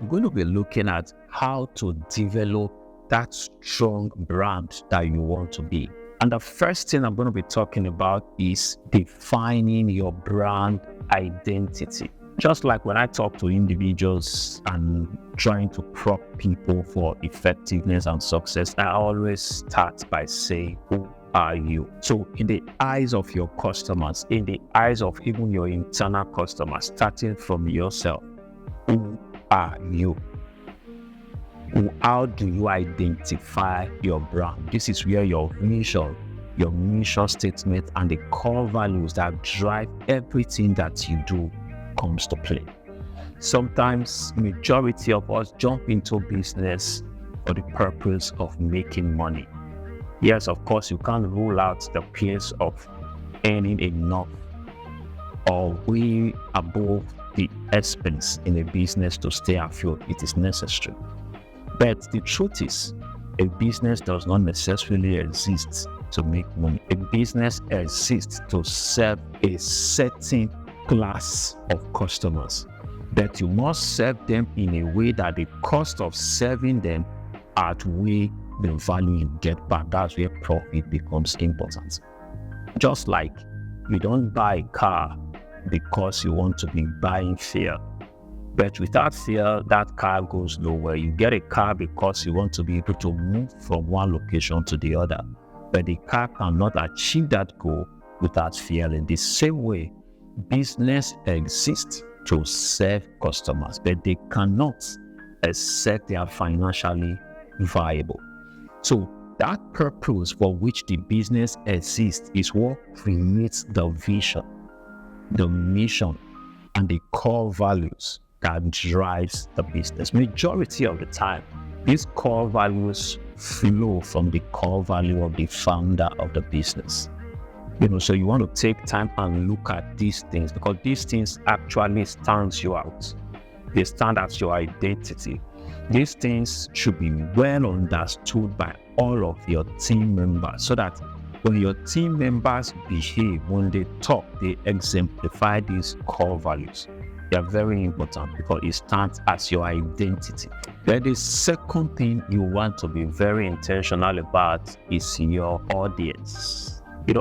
we're going to be looking at how to develop that strong brand that you want to be. And the first thing I'm going to be talking about is defining your brand identity. Just like when I talk to individuals and trying to prep people for effectiveness and success, I always start by saying, who are you? So in the eyes of your customers, in the eyes of even your internal customers, starting from yourself, who are you? How do you identify your brand? This is where your mission statement, and the core values that drive everything that you do comes to play. Sometimes majority of us jump into business for the purpose of making money. Yes, of course, you can't rule out the place of earning enough or way above the expense in a business to stay afloat. It is necessary. But the truth is, a business does not necessarily exist to make money. A business exists to serve a certain class of customers, but you must serve them in a way that the cost of serving them outweigh the value you get back. That's where profit becomes important. Just like you don't buy a car because you want to be buying fuel, but without fuel, that car goes nowhere. You get a car because you want to be able to move from one location to the other, but the car cannot achieve that goal without fuel. In the same way, business exists to serve customers, but they cannot except they are financially viable. So that purpose for which the business exists is what creates the vision, the mission, and the core values that drives the business. Majority of the time, these core values flow from the core value of the founder of the business. So you want to take time and look at these things, because these things actually stands you out. They stand as your identity. These things should be well understood by all of your team members, so that when your team members behave, when they talk, they exemplify these core values. They are very important because it stands as your identity. Then the second thing you want to be very intentional about is your audience.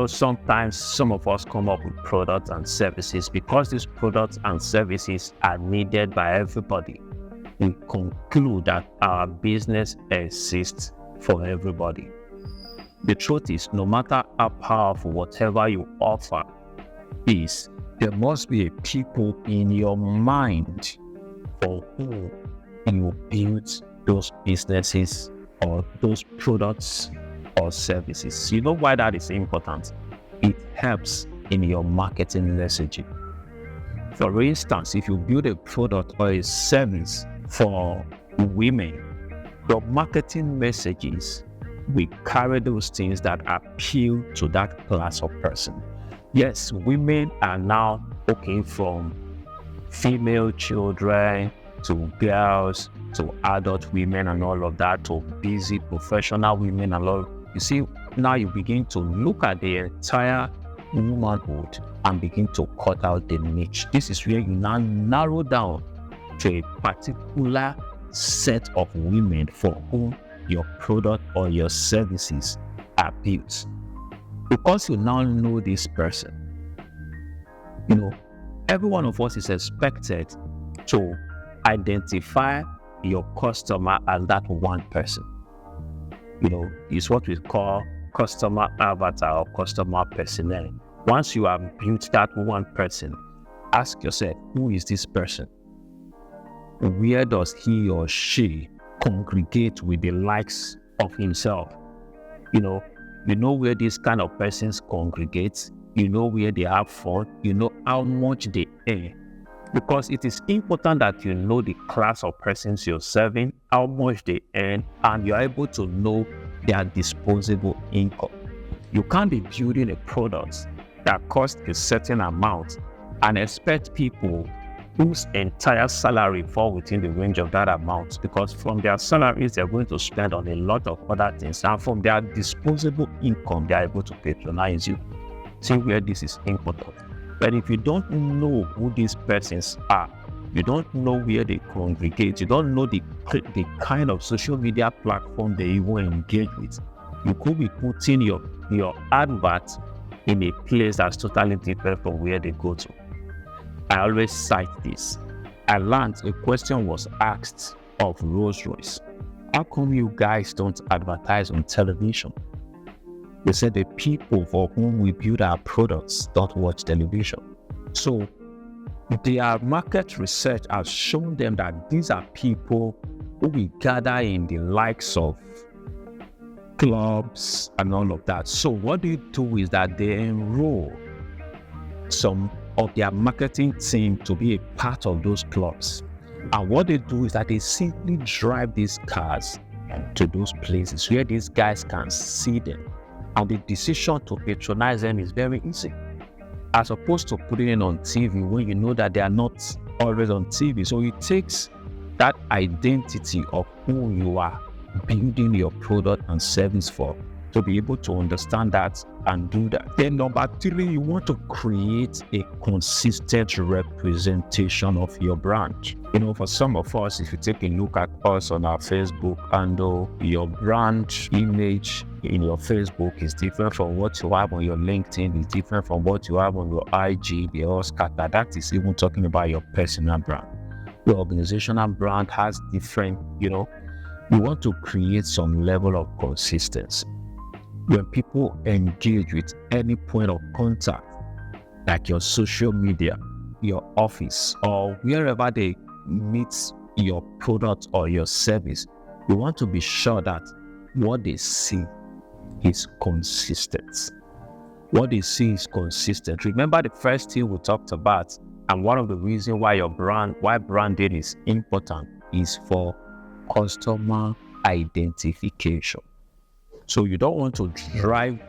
Sometimes some of us come up with products and services because these products and services are needed by everybody. We conclude that our business exists for everybody. The truth is, no matter how powerful whatever you offer is, there must be a people in your mind for whom you build those businesses or those products or services. You know why that is important? It helps in your marketing messaging. For instance, if you build a product or a service for women, your marketing messages will carry those things that appeal to that class of person. Yes, women are now looking from female children to girls to adult women and all of that, to busy professional women and all. You see, now you begin to look at the entire womanhood and begin to cut out the niche. This is where you now narrow down to a particular set of women for whom your product or your services are built. Because you now know this person, every one of us is expected to identify your customer as that one person. It's what we call customer avatar or customer personnel. Once you have built that one person, ask yourself, who is this person? Where does he or she congregate with the likes of himself? You know where these kind of persons congregate. You know where they have fun. You know how much they earn. Because it is important that you know the class of persons you're serving, how much they earn, and you're able to know their disposable income. You can't be building a product that costs a certain amount and expect people whose entire salary fall within the range of that amount, because from their salaries they're going to spend on a lot of other things, and from their disposable income they're able to patronize you. See where this is important. But if you don't know who these persons are, You don't know where they congregate. You don't know the kind of social media platform they even engage with. You could be putting your advert in a place that's totally different from where they go to. I always cite this. I learned a question was asked of Rolls-Royce. How come you guys don't advertise on television? They said the people for whom we build our products don't watch television. So their market research has shown them that these are people who we gather in the likes of clubs and all of that. So what they do is that they enroll some of their marketing team to be a part of those clubs. And what they do is that they simply drive these cars to those places where these guys can see them. And the decision to patronize them is very easy, as opposed to putting it on TV when you know that they are not always on TV. So it takes that identity of who you are building your product and service for to be able to understand that and do that. Then number 3, you want to create a consistent representation of your brand. For some of us, if you take a look at us on our Facebook handle, your brand image in your Facebook is different from what you have on your LinkedIn, is different from what you have on your IG, the all scatter. That is even talking about your personal brand. Your organizational brand has different, you want to create some level of consistency. When people engage with any point of contact, like your social media, your office, or wherever they meet your product or your service, you want to be sure that what they see is consistent. What they see is consistent. Remember the first thing we talked about, and one of the reasons why branding is important is for customer identification. So you don't want to drive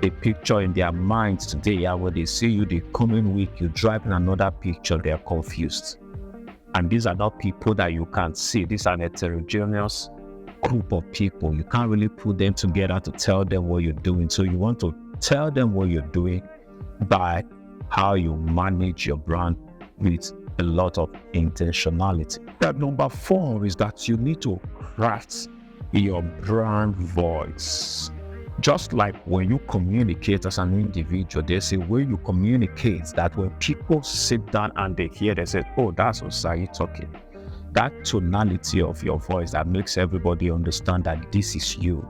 a picture in their minds today, and when they see you the coming week, you drive in another picture, they're confused. And these are not people that you can see. These are an heterogeneous group of people. You can't really put them together to tell them what you're doing. So you want to tell them what you're doing by how you manage your brand with a lot of intentionality. That number 4 is that you need to craft your brand voice. Just like when you communicate as an individual, there's a way you communicate that when people sit down and they hear, they say, oh, that's Osayi talking. That tonality of your voice that makes everybody understand that this is you.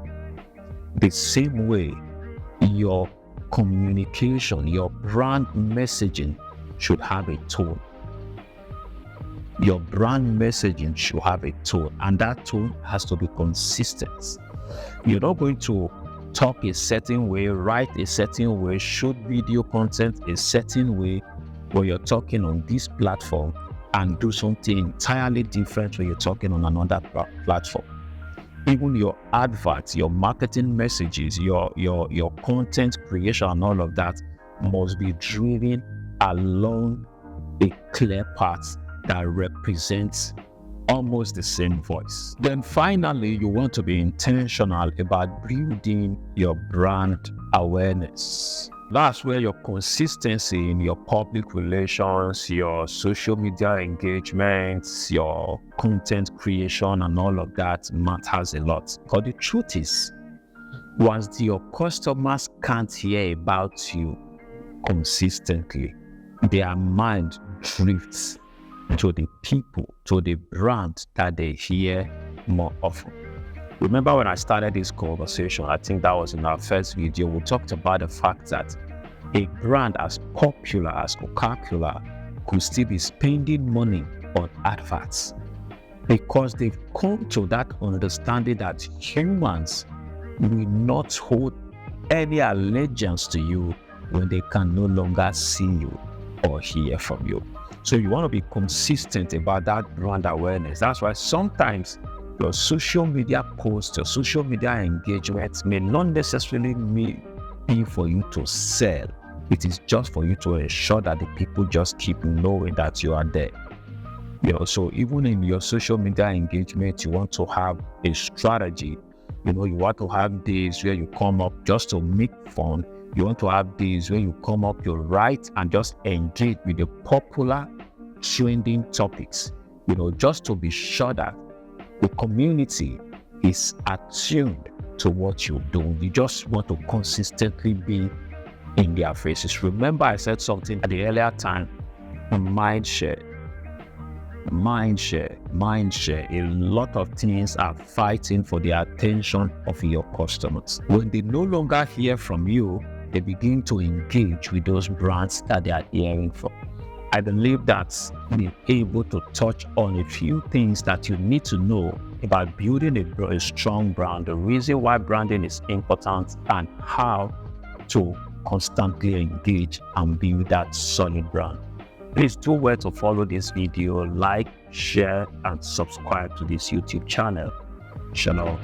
The same way, your communication, your brand messaging should have a tone. Your brand messaging should have a tone, and that tone has to be consistent. You're not going to talk a certain way, write a certain way, shoot video content a certain way when you're talking on this platform and do something entirely different when you're talking on another platform. Even your adverts, your marketing messages, your content creation and all of that must be driven along a clear path that represents almost the same voice. Then finally, you want to be intentional about building your brand awareness. That's where your consistency in your public relations, your social media engagements, your content creation and all of that matters a lot. But the truth is, once your customers can't hear about you consistently, their mind drifts to the people, to the brand that they hear more often. Remember when I started this conversation, I think that was in our first video, we talked about the fact that a brand as popular as Coca-Cola could still be spending money on adverts because they've come to that understanding that humans will not hold any allegiance to you when they can no longer see you or hear from you. So you want to be consistent about that brand awareness. That's why sometimes your social media posts, your social media engagements may not necessarily be for you to sell. It is just for you to ensure that the people just keep knowing that you are there. So even in your social media engagement, you want to have a strategy. You want to have days where you come up just to make fun. You want to have days where you come up, you write and just engage with the popular trending topics, just to be sure that the community is attuned to what you do. You just want to consistently be in their faces. Remember, I said something at the earlier time, mind share. A lot of things are fighting for the attention of your customers. When they no longer hear from you, they begin to engage with those brands that they are hearing from. I believe that being able to touch on a few things that you need to know about building a strong brand, the reason why branding is important, and how to constantly engage and build that solid brand. Please do well to follow this video, like, share, and subscribe to this YouTube channel. Shalom.